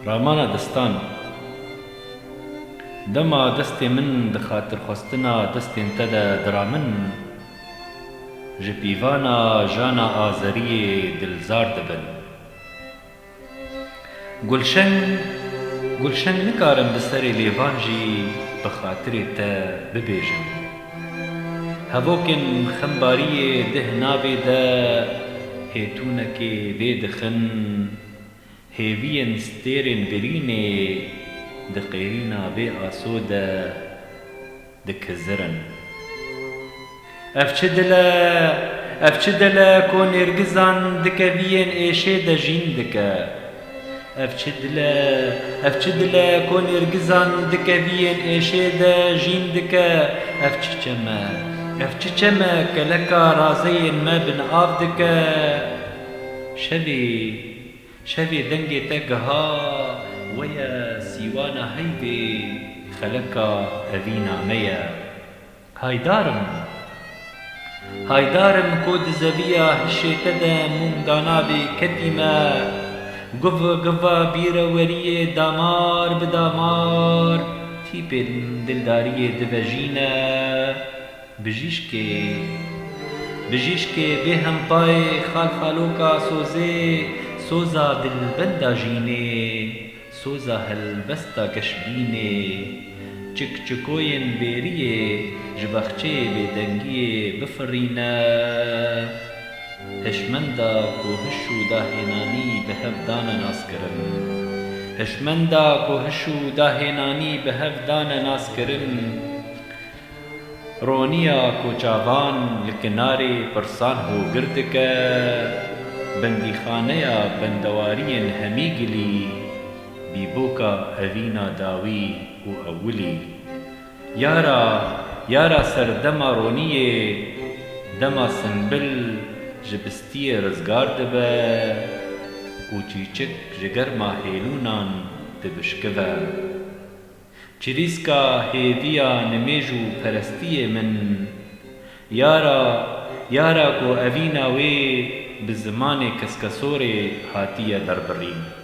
رامانا دستان دما دستي من دخاطر خستنا دستي انتدا درامن جبيفانا جانا آزري دلزار دبن گلشن نکارم بسری لیوان جی بخاطر تا ببیجم هەڤۆکن خەمباریێ ده ناوێ دا هێتوونەکێ بێ دخن هێڤیەن ستێرên birînê di qêrîna vê asô de dikezirin ev çi dile ku nêrgizan dikeviyên êşê de jîn dike ev çi dile ku nêrgizan dikeviyên êşê de jîn dike ev çi çeme keleka razeyên me bin av dike şevê dengê te giha weya sîwana heyvê xeleka evîna me ye haydarim ku di zeviya hişê te de mûngdana bê ketî me giva bîreweriyê damar bi damar tîpên dildariyê divejîne bijîşkê bê hempayê xalxaloka sozê soza dilbenda jînê soza helbesta keşbînê çikçikoyên bêriyê ji bexçeyê bêdengiyê bifirîne hişmenda ku hiş û dahênanî bi hev dane naskirin roniya ku çavan li kinarê pirsan hûgir dike bendîxaneya bendewariyên hemî gilî bîboka evîna dawî û ewilî yara serdema roniyê dema sinbil ji bistiyê rizgar dibe û çîçik ji germa hêlûnan dibişkive çirîska hêviya nimêj û perestiyê min yara ku evîna wê bi zimanê keskasorê hatiye derbirîn